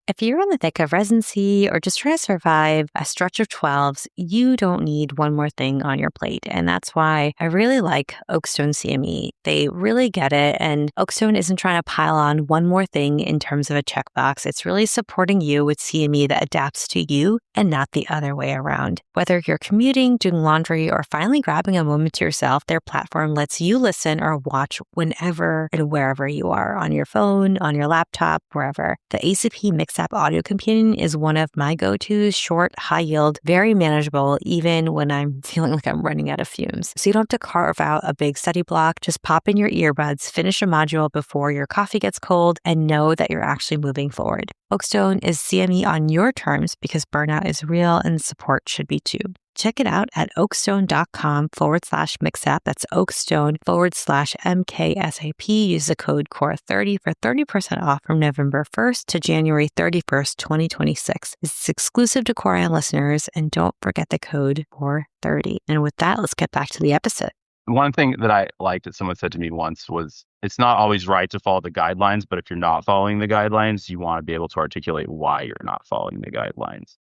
If you're in the thick of residency or just trying to survive a stretch of 12s, you don't need one more thing on your plate. And that's why I really like Oakstone CME. They really get it. And Oakstone isn't trying to pile on one more thing in terms of a checkbox. It's really supporting you with CME that adapts to you and not the other way around. Whether you're commuting, doing laundry, or finally grabbing a moment to yourself, their platform lets you listen or watch whenever and wherever you are, on your phone, on your laptop, wherever. The ACP Mix App Audio Companion is one of my go-tos, short, high yield, very manageable, even when I'm feeling like I'm running out of fumes. So you don't have to carve out a big study block. Just pop in your earbuds, finish a module before your coffee gets cold, and know that you're actually moving forward. Oakstone is CME on your terms because burnout is real and support should be too. Check it out at oakstone.com/mixapp. That's oakstone/MKSAP. Use the code CORE30 for 30% off from November 1st to January 31st, 2026. It's exclusive to CoreIM listeners, and don't forget the code CORE30. And with that, let's get back to the episode. One thing that I liked that someone said to me once was, it's not always right to follow the guidelines, but if you're not following the guidelines, you want to be able to articulate why you're not following the guidelines.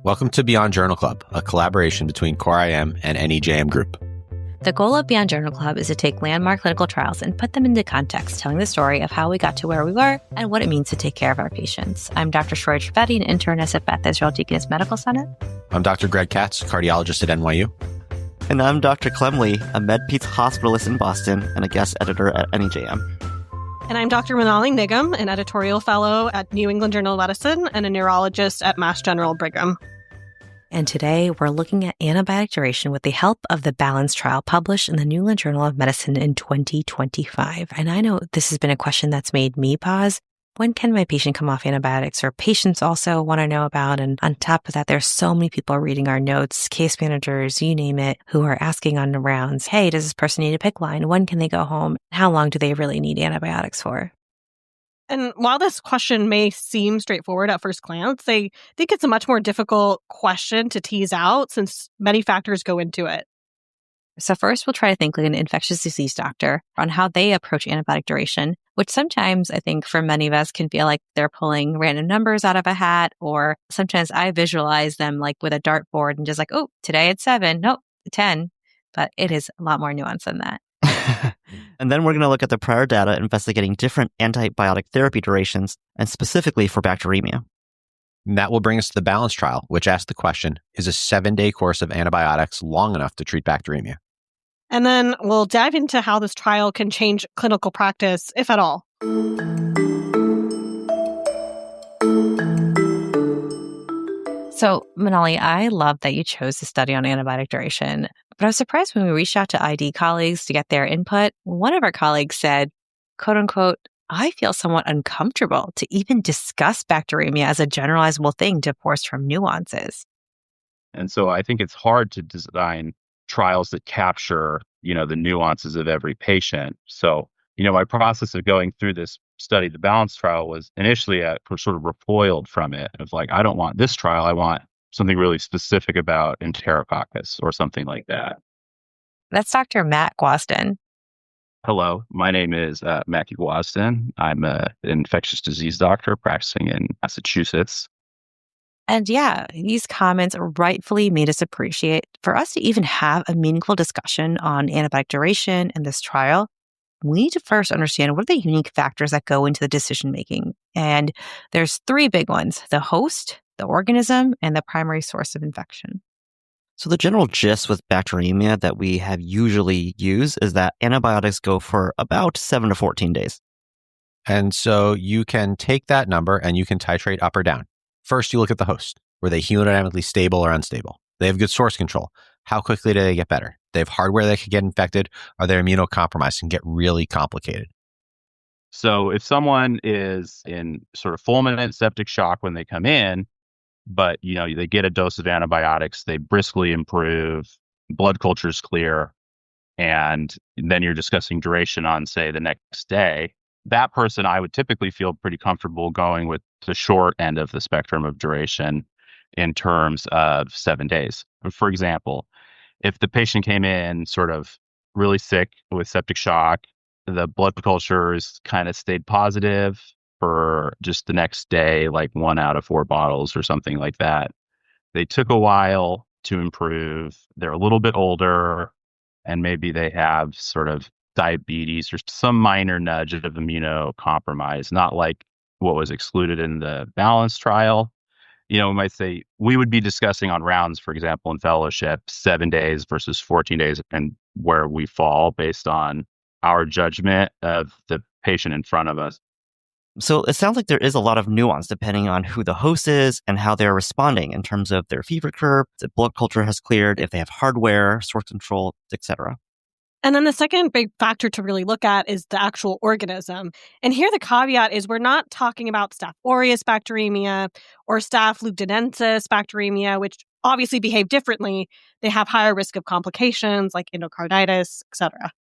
Welcome to Beyond Journal Club, a collaboration between CoreIM and NEJM Group. The goal of Beyond Journal Club is to take landmark clinical trials and put them into context, telling the story of how we got to where we were and what it means to take care of our patients. I'm Dr. Shroy Trivedi, an internist at Beth Israel Deaconess Medical Center. I'm Dr. Greg Katz, cardiologist at NYU. And I'm Dr. Clem Lee, a MedPeds hospitalist in Boston and a guest editor at NEJM. And I'm Dr. Manali Nigam, an editorial fellow at New England Journal of Medicine and a neurologist at Mass General Brigham. And today we're looking at antibiotic duration with the help of the BALANCE trial published in the New England Journal of Medicine in 2025. And I know this has been a question that's made me pause. When can my patient come off antibiotics? Or patients also want to know about. And on top of that, there's so many people reading our notes, case managers, you name it, who are asking on the rounds, hey, does this person need a PICC line? When can they go home? How long do they really need antibiotics for? And while this question may seem straightforward at first glance, I think it's a much more difficult question to tease out since many factors go into it. So first, we'll try to think like an infectious disease doctor on how they approach antibiotic duration, which sometimes I think for many of us can feel like they're pulling random numbers out of a hat, or sometimes I visualize them like with a dartboard and just like, oh, today it's 7, nope, 10. But it is a lot more nuanced than that. And then we're going to look at the prior data investigating different antibiotic therapy durations, and specifically for bacteremia. And that will bring us to the BALANCE trial, which asks the question, is a 7-day course of antibiotics long enough to treat bacteremia? And then we'll dive into how this trial can change clinical practice, if at all. So, Manali, I love that you chose to study on antibiotic duration, but I was surprised when we reached out to ID colleagues to get their input. One of our colleagues said, quote unquote, I feel somewhat uncomfortable to even discuss bacteremia as a generalizable thing divorced from nuances. And so I think it's hard to design trials that capture, the nuances of every patient. So, my process of going through this study, the BALANCE trial, was initially sort of recoiled from it. Of like, I don't want this trial. I want something really specific about Enterococcus or something like that. That's Dr. Matt Gwasden. Hello, my name is Matthew Gwasden. I'm an infectious disease doctor practicing in Massachusetts. And yeah, these comments rightfully made us appreciate for us to even have a meaningful discussion on antibiotic duration in this trial, we need to first understand what are the unique factors that go into the decision-making. And there's 3 big ones: the host, the organism, and the primary source of infection. So the general gist with bacteremia that we have usually used is that antibiotics go for about 7 to 14 days. And so you can take that number and you can titrate up or down. First, you look at the host. Were they hemodynamically stable or unstable? They have good source control. How quickly do they get better? They have hardware that could get infected. Are they immunocompromised and get really complicated? So if someone is in sort of fulminant septic shock when they come in, but they get a dose of antibiotics, they briskly improve, blood culture's clear, and then you're discussing duration on, say, the next day, that person I would typically feel pretty comfortable going with the short end of the spectrum of duration in terms of 7 days. For example, if the patient came in sort of really sick with septic shock, the blood cultures kind of stayed positive, for just the next day, like 1 out of 4 bottles or something like that. They took a while to improve. They're a little bit older, and maybe they have sort of diabetes or some minor nudge of immunocompromise, not like what was excluded in the balance trial. We might say we would be discussing on rounds, for example, in fellowship, 7 days versus 14 days, and where we fall based on our judgment of the patient in front of us. So it sounds like there is a lot of nuance depending on who the host is and how they're responding in terms of their fever curve, if blood culture has cleared, if they have hardware, source control, etc. And then the second big factor to really look at is the actual organism. And here the caveat is we're not talking about Staph aureus bacteremia or Staph lugdunensis bacteremia, which obviously behave differently. They have higher risk of complications like endocarditis, etc.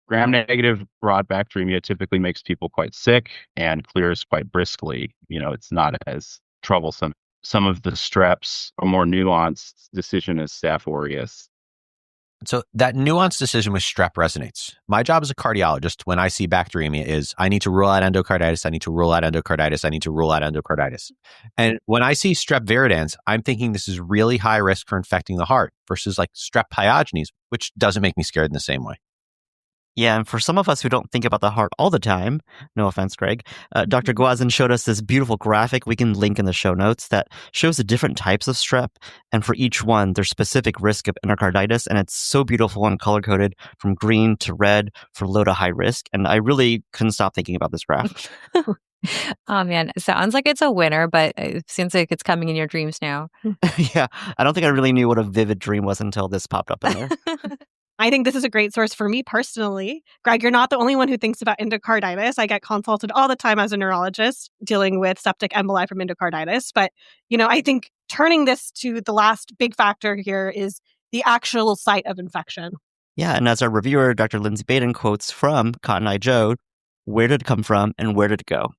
Gram-negative broad bacteremia typically makes people quite sick and clears quite briskly. It's not as troublesome. Some of the streps, a more nuanced decision is Staph aureus. So that nuanced decision with strep resonates. My job as a cardiologist when I see bacteremia is I need to rule out endocarditis, I need to rule out endocarditis, I need to rule out endocarditis. And when I see strep viridans, I'm thinking this is really high risk for infecting the heart versus like strep pyogenes, which doesn't make me scared in the same way. Yeah, and for some of us who don't think about the heart all the time, no offense, Greg, Dr. Guazin showed us this beautiful graphic we can link in the show notes that shows the different types of strep, and for each one, there's specific risk of endocarditis, and it's so beautiful and color-coded from green to red for low to high risk, and I really couldn't stop thinking about this graph. Oh, man. It sounds like it's a winner, but it seems like it's coming in your dreams now. Yeah, I don't think I really knew what a vivid dream was until this popped up in there. I think this is a great source for me personally. Greg, you're not the only one who thinks about endocarditis. I get consulted all the time as a neurologist dealing with septic emboli from endocarditis. But, I think turning this to the last big factor here is the actual site of infection. Yeah, and as our reviewer, Dr. Lindsay Baden, quotes from Cotton Eye Joe, where did it come from and where did it go?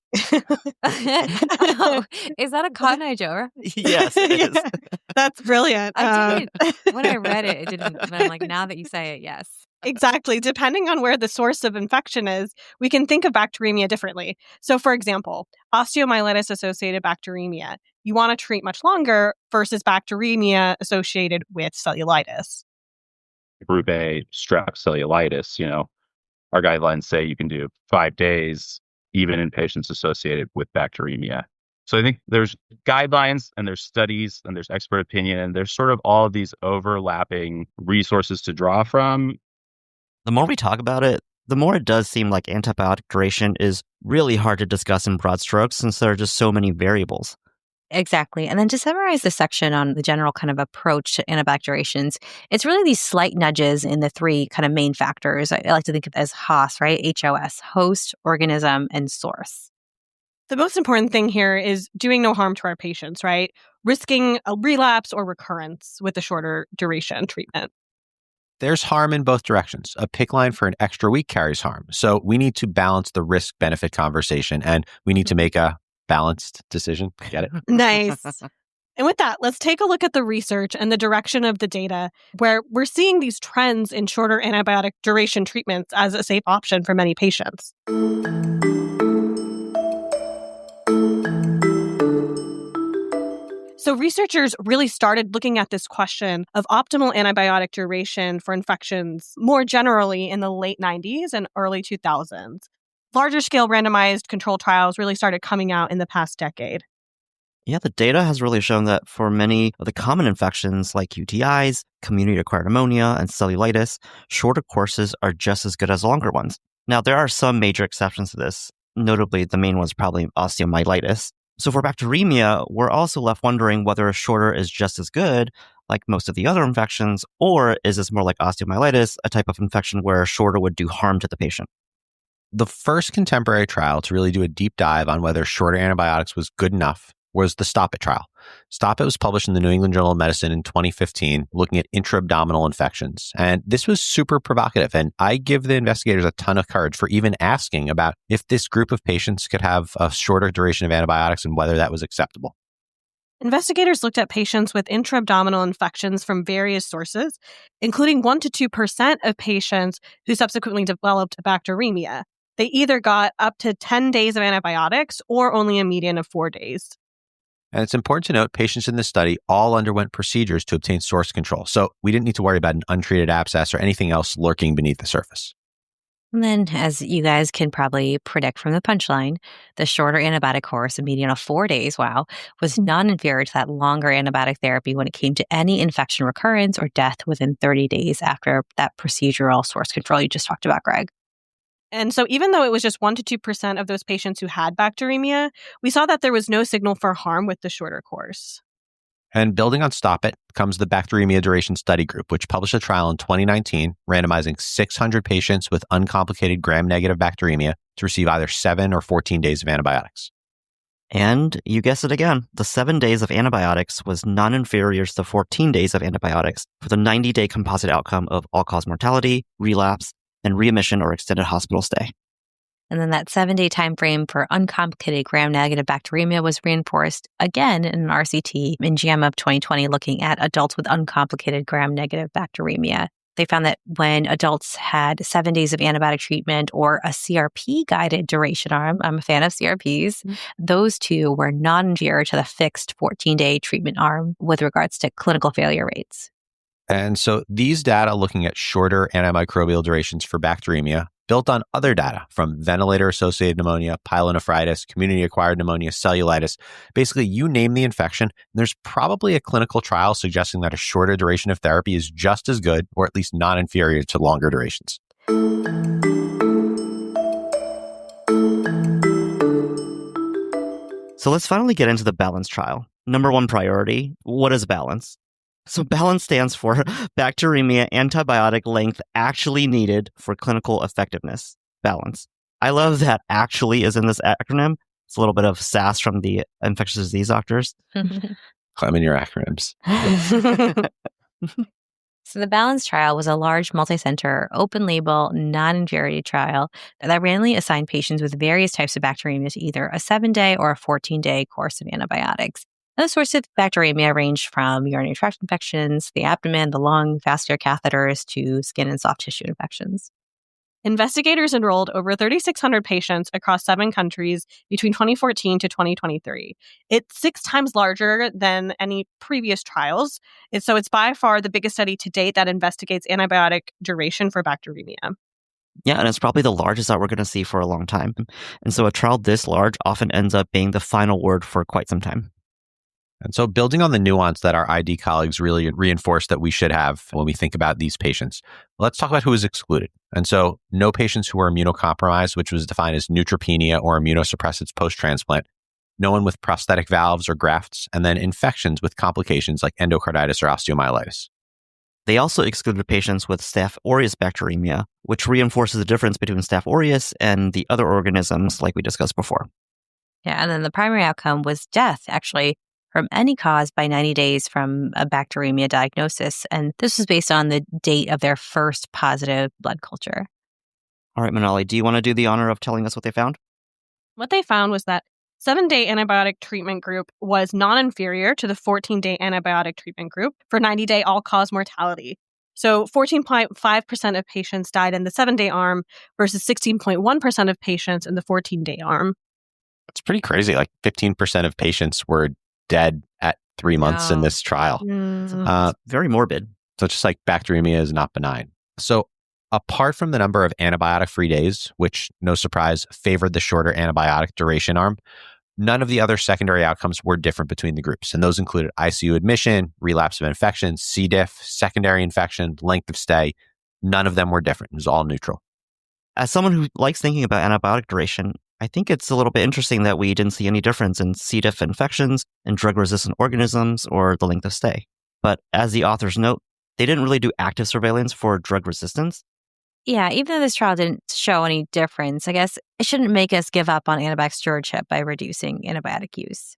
Oh, is that a Cotton Eye Joe? Yes, it is. Yeah, that's brilliant. I didn't. When I read it, it didn't. But I'm like, now that you say it, yes. Exactly. Depending on where the source of infection is, we can think of bacteremia differently. So, for example, osteomyelitis-associated bacteremia, you want to treat much longer versus bacteremia associated with cellulitis. Group A, strep cellulitis, our guidelines say you can do 5 days, even in patients associated with bacteremia. So I think there's guidelines and there's studies and there's expert opinion and there's sort of all of these overlapping resources to draw from. The more we talk about it, the more it does seem like antibiotic duration is really hard to discuss in broad strokes since there are just so many variables. Exactly. And then to summarize the section on the general kind of approach to antibacteriations, it's really these slight nudges in the 3 kind of main factors. I like to think of as HOS, right? HOS, host, organism, and source. The most important thing here is doing no harm to our patients, right? Risking a relapse or recurrence with a shorter duration treatment. There's harm in both directions. A PICC line for an extra week carries harm. So we need to balance the risk-benefit conversation and we need to make a balanced decision. Get it? Nice. And with that, let's take a look at the research and the direction of the data, where we're seeing these trends in shorter antibiotic duration treatments as a safe option for many patients. So researchers really started looking at this question of optimal antibiotic duration for infections more generally in the late 90s and early 2000s. Larger scale randomized controlled trials really started coming out in the past decade. Yeah, the data has really shown that for many of the common infections like UTIs, community-acquired pneumonia, and cellulitis, shorter courses are just as good as longer ones. Now, there are some major exceptions to this. Notably, the main one's probably osteomyelitis. So for bacteremia, we're also left wondering whether a shorter is just as good, like most of the other infections, or is this more like osteomyelitis, a type of infection where a shorter would do harm to the patient? The first contemporary trial to really do a deep dive on whether shorter antibiotics was good enough was the Stop It trial. Stop It was published in the New England Journal of Medicine in 2015, looking at intra-abdominal infections. And this was super provocative. And I give the investigators a ton of courage for even asking about if this group of patients could have a shorter duration of antibiotics and whether that was acceptable. Investigators looked at patients with intra-abdominal infections from various sources, including 1% to 2% of patients who subsequently developed bacteremia. they either got up to 10 days of antibiotics or only a median of 4 days. And it's important to note patients in this study all underwent procedures to obtain source control. So we didn't need to worry about an untreated abscess or anything else lurking beneath the surface. And then, as you guys can probably predict from the punchline, the shorter antibiotic course, a median of 4 days, was non-inferior to that longer antibiotic therapy when it came to any infection recurrence or death within 30 days after that procedural source control you just talked about, Greg. And so even though it was just 1% to 2% of those patients who had bacteremia, we saw that there was no signal for harm with the shorter course. And building on Stop It comes the Bacteremia Duration Study Group, which published a trial in 2019, randomizing 600 patients with uncomplicated gram-negative bacteremia to receive either 7 or 14 days of antibiotics. And you guessed it again, the 7 days of antibiotics was non-inferior to the 14 days of antibiotics for the 90-day composite outcome of all-cause mortality, relapse, and readmission or extended hospital stay. And then that 7-day time frame for uncomplicated gram-negative bacteremia was reinforced again in an RCT in JAMA of 2020 looking at adults with uncomplicated gram-negative bacteremia. They found that when adults had 7 days of antibiotic treatment or a CRP-guided duration arm, I'm a fan of CRPs, those two were non-inferior to the fixed 14-day treatment arm with regards to clinical failure rates. And so these data looking at shorter antimicrobial durations for bacteremia built on other data from ventilator-associated pneumonia, pyelonephritis, community-acquired pneumonia, cellulitis. Basically, you name the infection, there's probably a clinical trial suggesting that a shorter duration of therapy is just as good, or at least not inferior to longer durations. So let's finally get into the BALANCE trial. Number one priority, what is BALANCE? So BALANCE stands for bacteremia antibiotic length actually needed for clinical effectiveness. BALANCE. I love that actually is in this acronym. It's a little bit of sass from the infectious disease doctors. Clem in your acronyms. So the BALANCE trial was a large, multi-center, open-label, non-inferiority trial that randomly assigned patients with various types of bacteremia to either a 7-day or a 14-day course of antibiotics. And the source of bacteremia ranged from urinary tract infections, the abdomen, the lung, vascular catheters, to skin and soft tissue infections. Investigators enrolled over 3,600 patients across 7 countries between 2014 to 2023. It's 6 times larger than any previous trials. So it's by far the biggest study to date that investigates antibiotic duration for bacteremia. Yeah, and it's probably the largest that we're going to see for a long time. And so a trial this large often ends up being the final word for quite some time. And so building on the nuance that our ID colleagues really reinforced that we should have when we think about these patients, let's talk about who is excluded. And so no patients who are immunocompromised, which was defined as neutropenia or immunosuppressants post-transplant, no one with prosthetic valves or grafts, and then infections with complications like endocarditis or osteomyelitis. They also excluded patients with Staph aureus bacteremia, which reinforces the difference between Staph aureus and the other organisms like we discussed before. Yeah, and then the primary outcome was death, actually, from any cause by 90 days from a bacteremia diagnosis. And this was based on the date of their first positive blood culture. All right, Manali, do you want to do the honor of telling us what they found? What they found was that 7-day antibiotic treatment group was non-inferior to the 14-day antibiotic treatment group for 90-day all-cause mortality. So 14.5% of patients died in the 7-day arm versus 16.1% of patients in the 14-day arm. It's pretty crazy. Like 15% of patients were dead at 3 months in this trial. It's very morbid. So it's just like bacteremia is not benign. So apart from the number of antibiotic-free days, which, no surprise, favored the shorter antibiotic duration arm, none of the other secondary outcomes were different between the groups. And those included ICU admission, relapse of infection, C. diff, secondary infection, length of stay. None of them were different. It was all neutral. As someone who likes thinking about antibiotic duration, I think it's a little bit interesting that we didn't see any difference in C. diff infections and drug-resistant organisms or the length of stay. But as the authors note, they didn't really do active surveillance for drug resistance. Yeah, even though this trial didn't show any difference, I guess it shouldn't make us give up on antibiotic stewardship by reducing antibiotic use.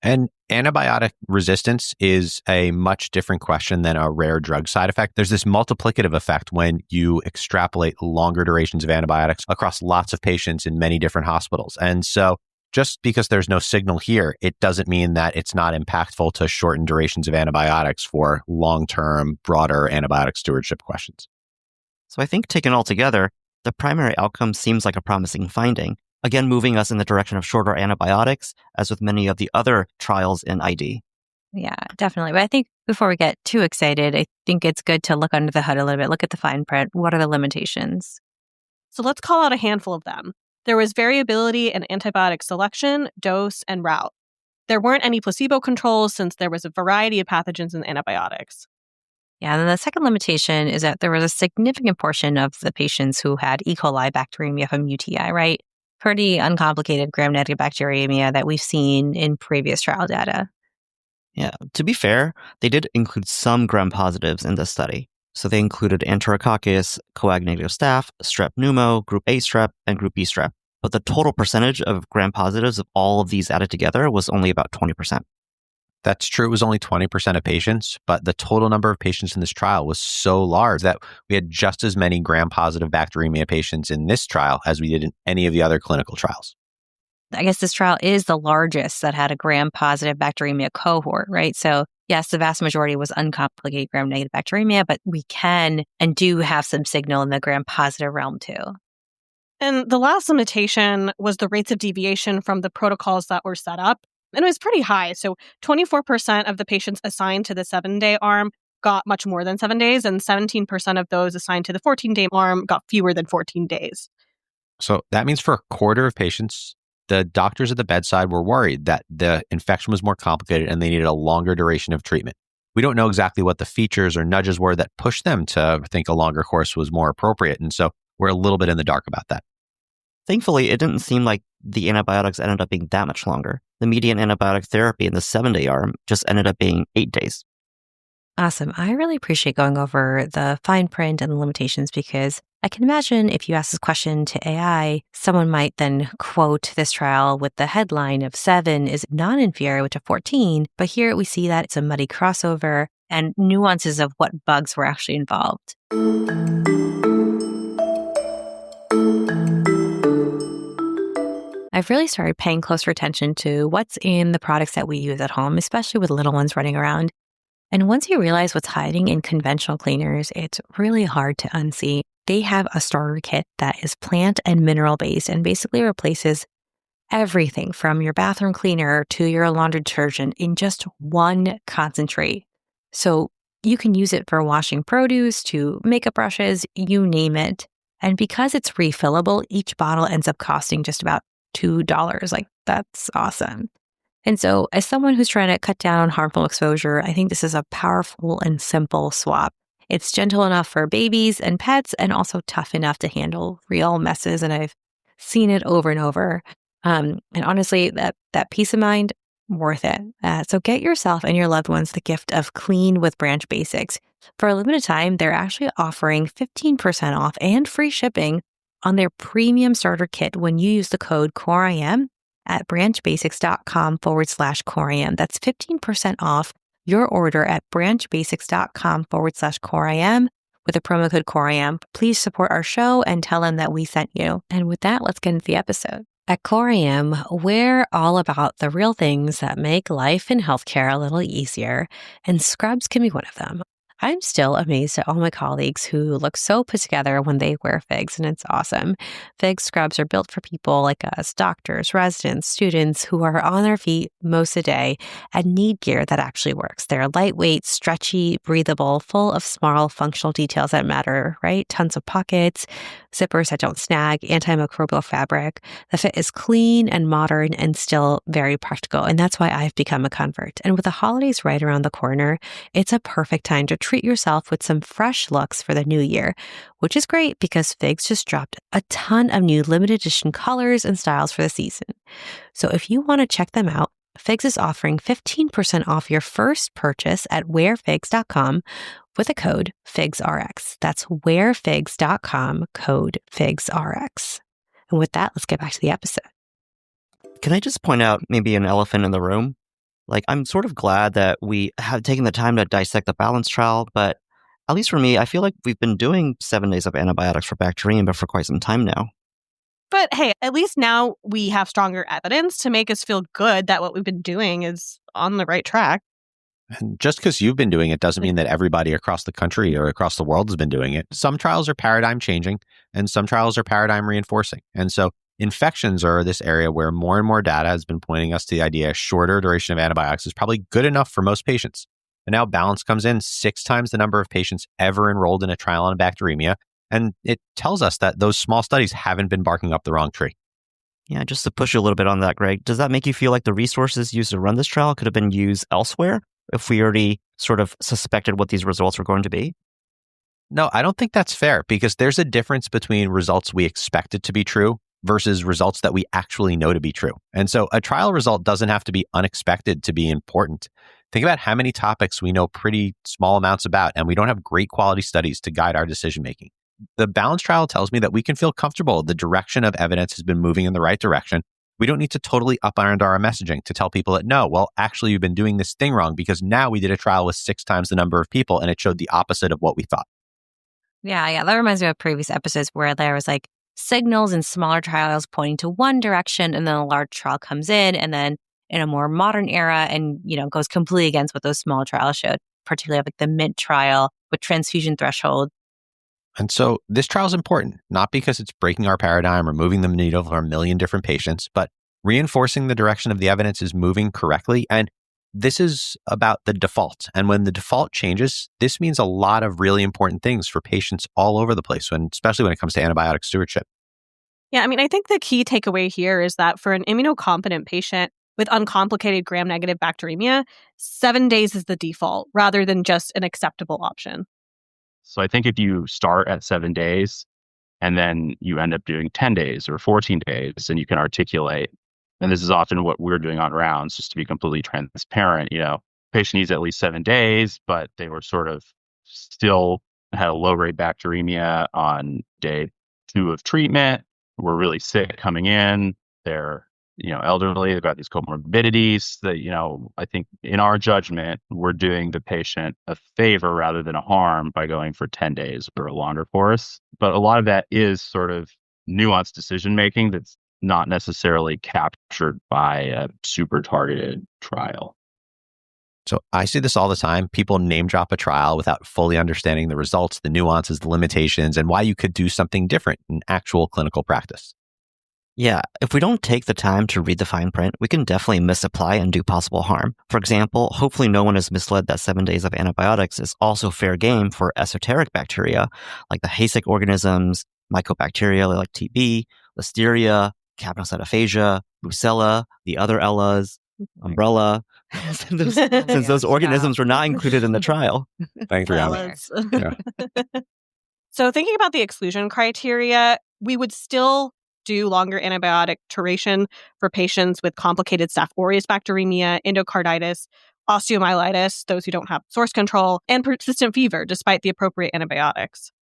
And antibiotic resistance is a much different question than a rare drug side effect. There's this multiplicative effect when you extrapolate longer durations of antibiotics across lots of patients in many different hospitals. And so just because there's no signal here, it doesn't mean that it's not impactful to shorten durations of antibiotics for long-term, broader antibiotic stewardship questions. So I think taken all together, The primary outcome seems like a promising finding, again moving us in the direction of shorter antibiotics, as with many of the other trials in ID. Yeah, definitely. But I think before we get too excited, I think it's good to look under the hood a little bit, look at the fine print. What are the limitations? So let's call out a handful of them. There was variability in antibiotic selection, dose, and route. There weren't any placebo controls since there was a variety of pathogens in antibiotics. Yeah, and then the second limitation is that there was a significant portion of the patients who had E. coli bacteremia from UTI, right? Pretty uncomplicated gram-negative bacteremia that we've seen in previous trial data. Yeah, to be fair, they did include some gram-positives in this study. So they included Enterococcus, coag-negative staph, strep pneumo, group A strep, and group B strep. But the total percentage of gram-positives of all of these added together was only about 20%. That's true. It was only 20% of patients, but the total number of patients in this trial was so large that we had just as many gram-positive bacteremia patients in this trial as we did in any of the other clinical trials. I guess this trial is the largest that had a gram-positive bacteremia cohort, right? So yes, the vast majority was uncomplicated gram-negative bacteremia, but we can and do have some signal in the gram-positive realm too. And the last limitation was the rates of deviation from the protocols that were set up. And it was pretty high. So 24% of the patients assigned to the 7-day arm got much more than 7 days, and 17% of those assigned to the 14-day arm got fewer than 14 days. So that means for a quarter of patients, the doctors at the bedside were worried that the infection was more complicated and they needed a longer duration of treatment. We don't know exactly what the features or nudges were that pushed them to think a longer course was more appropriate. And so we're a little bit in the dark about that. Thankfully, it didn't seem like the antibiotics ended up being that much longer. The median antibiotic therapy in the 7-day arm just ended up being 8 days. Awesome. I really appreciate going over the fine print and the limitations because I can imagine if you ask this question to AI, someone might then quote this trial with the headline of 7 is non-inferior to 14. But here we see that it's a muddy crossover and nuances of what bugs were actually involved. I've really started paying closer attention to what's in the products that we use at home, especially with little ones running around. And once you realize what's hiding in conventional cleaners, it's really hard to unsee. They have a starter kit that is plant and mineral based and basically replaces everything from your bathroom cleaner to your laundry detergent in just one concentrate. So you can use it for washing produce to makeup brushes, you name it. And because it's refillable, each bottle ends up costing just about $2. Like, that's awesome. And so as someone who's trying to cut down on harmful exposure, I think this is a powerful and simple swap. It's gentle enough for babies and pets and also tough enough to handle real messes. And I've seen it over and over. And honestly, that peace of mind, worth it. So get yourself and your loved ones the gift of Clean with Branch Basics. For a limited time, they're actually offering 15% off and free shipping on their premium starter kit when you use the code CoreIM at branchbasics.com/CoreIM. That's 15% off your order at branchbasics.com/CoreIM with the promo code CoreIM. Please support our show and tell them that we sent you. And with that, let's get into the episode. At CoreIM, we're all about the real things that make life in healthcare a little easier, and scrubs can be one of them. I'm still amazed at all my colleagues who look so put together when they wear FIGS, and it's awesome. FIGS scrubs are built for people like us, doctors, residents, students who are on their feet most of the day and need gear that actually works. They're lightweight, stretchy, breathable, full of small functional details that matter, right? Tons of pockets, zippers that don't snag, antimicrobial fabric. The fit is clean and modern and still very practical, and that's why I've become a convert. And with the holidays right around the corner, it's a perfect time to treat yourself with some fresh looks for the new year, which is great because FIGS just dropped a ton of new limited edition colors and styles for the season. So if you want to check them out, FIGS is offering 15% off your first purchase at wearfigs.com with a code FIGSRX. That's wearfigs.com, code FIGSRX. And with that, let's get back to the episode. Can I just point out maybe an elephant in the room? Like, I'm sort of glad that we have taken the time to dissect the balance trial, but at least for me, I feel like we've been doing 7 days of antibiotics for bacteremia for quite some time now. But hey, at least now we have stronger evidence to make us feel good that what we've been doing is on the right track. And just because you've been doing it doesn't mean that everybody across the country or across the world has been doing it. Some trials are paradigm changing and some trials are paradigm reinforcing. And so infections are this area where more and more data has been pointing us to the idea a shorter duration of antibiotics is probably good enough for most patients. And now balance comes in 6 times the number of patients ever enrolled in a trial on bacteremia. And it tells us that those small studies haven't been barking up the wrong tree. Yeah, just to push you a little bit on that, Greg, does that make you feel like the resources used to run this trial could have been used elsewhere if we already sort of suspected what these results were going to be? No, I don't think that's fair because there's a difference between results we expected to be true versus results that we actually know to be true. And so a trial result doesn't have to be unexpected to be important. Think about how many topics we know pretty small amounts about, and we don't have great quality studies to guide our decision making. The balance trial tells me that we can feel comfortable the direction of evidence has been moving in the right direction. We don't need to totally up our messaging to tell people that, no, well, actually, you've been doing this thing wrong because now we did a trial with 6 times the number of people and it showed the opposite of what we thought. Yeah. That reminds me of previous episodes where there was like signals in smaller trials pointing to one direction and then a large trial comes in and then in a more modern era and, goes completely against what those small trials showed, particularly like the MINT trial with transfusion threshold. And so this trial is important, not because it's breaking our paradigm or moving the needle for a million different patients, but reinforcing the direction of the evidence is moving correctly. And this is about the default. And when the default changes, this means a lot of really important things for patients all over the place, especially when it comes to antibiotic stewardship. Yeah, I think the key takeaway here is that for an immunocompetent patient with uncomplicated gram-negative bacteremia, 7 days is the default rather than just an acceptable option. So I think if you start at 7 days and then you end up doing 10 days or 14 days, and you can articulate, and this is often what we're doing on rounds, just to be completely transparent, patient needs at least 7 days, but they were sort of still had a low-grade bacteremia on day 2 of treatment, were really sick coming in, they're elderly, they've got these comorbidities that, I think in our judgment, we're doing the patient a favor rather than a harm by going for 10 days or a longer course. But a lot of that is sort of nuanced decision-making that's not necessarily captured by a super targeted trial. So I see this all the time. People name drop a trial without fully understanding the results, the nuances, the limitations, and why you could do something different in actual clinical practice. Yeah, if we don't take the time to read the fine print, we can definitely misapply and do possible harm. For example, hopefully no one is misled that 7 days of antibiotics is also fair game for esoteric bacteria, like the Haysick organisms, mycobacteria like TB, Listeria, Capnocytophagia, Brucella, the other Ellas, Umbrella, since those organisms were not included in the trial. Thanks, Rihanna. Yeah. So thinking about the exclusion criteria, we would still do longer antibiotic duration for patients with complicated Staph aureus bacteremia, endocarditis, osteomyelitis, those who don't have source control, and persistent fever despite the appropriate antibiotics.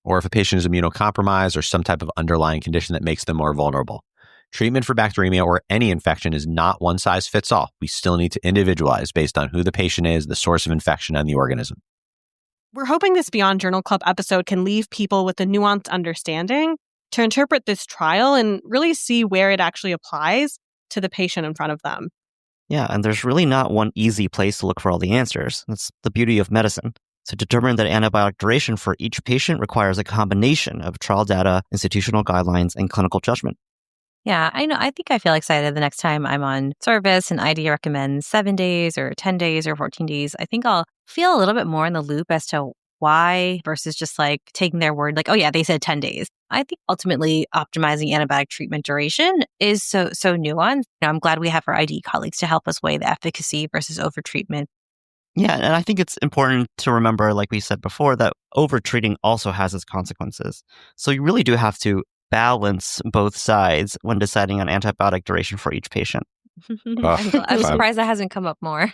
Or if a patient is immunocompromised or some type of underlying condition that makes them more vulnerable. Treatment for bacteremia or any infection is not one size fits all. We still need to individualize based on who the patient is, the source of infection, and the organism. We're hoping this Beyond Journal Club episode can leave people with a nuanced understanding to interpret this trial and really see where it actually applies to the patient in front of them. Yeah, and there's really not one easy place to look for all the answers. That's the beauty of medicine. To determine that antibiotic duration for each patient requires a combination of trial data, institutional guidelines, and clinical judgment. Yeah, I know. I think I feel excited the next time I'm on service and ID recommends 7 days or 10 days or 14 days. I think I'll feel a little bit more in the loop as to why versus just like taking their word like, oh yeah, they said 10 days. I think ultimately optimizing antibiotic treatment duration is so nuanced. I'm glad we have our ID colleagues to help us weigh the efficacy versus overtreatment. Yeah, and I think it's important to remember, like we said before, that overtreating also has its consequences. So you really do have to balance both sides when deciding on antibiotic duration for each patient. I'm surprised that hasn't come up more.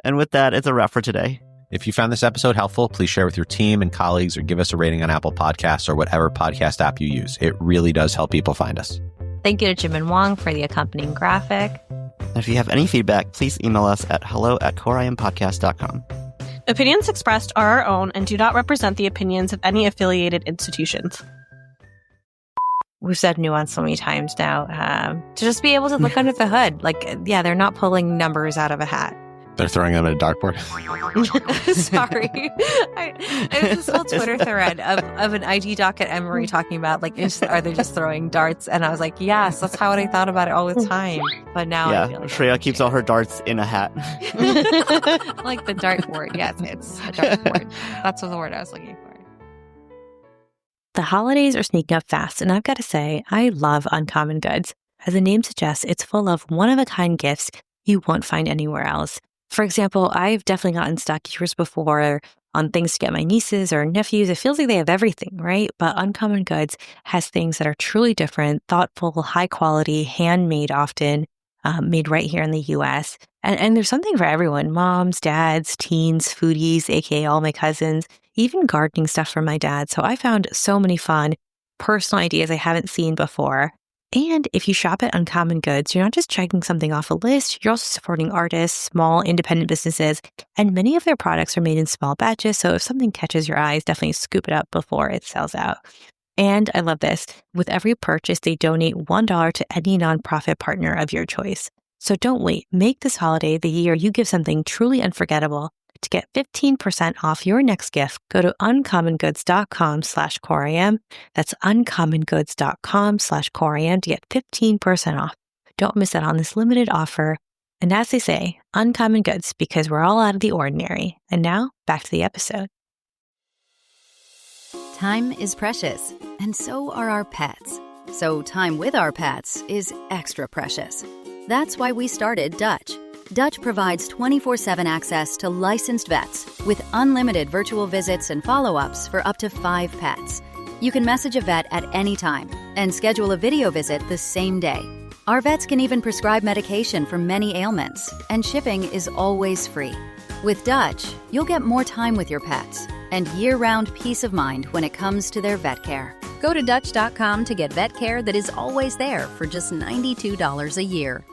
And with that, it's a wrap for today. If you found this episode helpful, please share with your team and colleagues or give us a rating on Apple Podcasts or whatever podcast app you use. It really does help people find us. Thank you to Jim and Wong for the accompanying graphic. And if you have any feedback, please email us at hello@CoreIMPodcast.com. Opinions expressed are our own and do not represent the opinions of any affiliated institutions. We've said nuance so many times now, to just be able to look under the hood. Like, yeah, they're not pulling numbers out of a hat. They're throwing them at a dartboard. Sorry. It was this whole Twitter thread of an IG doc at Emory talking about, like, are they just throwing darts? And I was like, yes, that's how I thought about it all the time. But now I feel like Shreya keeps all her darts in a hat. like the dartboard. Yes, it's a dartboard. That's what the word I was looking for. The holidays are sneaking up fast, and I've got to say, I love Uncommon Goods. As the name suggests, it's full of one-of-a-kind gifts you won't find anywhere else. For example, I've definitely gotten stuck years before on things to get my nieces or nephews. It feels like they have everything, right? But Uncommon Goods has things that are truly different, thoughtful, high quality, handmade often, made right here in the US. And there's something for everyone: moms, dads, teens, foodies, aka all my cousins, even gardening stuff for my dad. So I found so many fun personal ideas I haven't seen before. And if you shop at Uncommon Goods, you're not just checking something off a list, you're also supporting artists, small independent businesses, and many of their products are made in small batches. So if something catches your eyes, definitely scoop it up before it sells out. And I love this. With every purchase, they donate $1 to any nonprofit partner of your choice. So don't wait. Make this holiday the year you give something truly unforgettable. To get 15% off your next gift, go to uncommongoods.com/CoreIM. That's uncommongoods.com/CoreIM to get 15% off. Don't miss out on this limited offer. And as they say, Uncommon Goods, because we're all out of the ordinary. And now, back to the episode. Time is precious, and so are our pets. So time with our pets is extra precious. That's why we started Dutch. Dutch provides 24/7 access to licensed vets with unlimited virtual visits and follow-ups for up to 5 pets. You can message a vet at any time and schedule a video visit the same day. Our vets can even prescribe medication for many ailments, and shipping is always free. With Dutch, you'll get more time with your pets and year-round peace of mind when it comes to their vet care. Go to Dutch.com to get vet care that is always there for just $92 a year.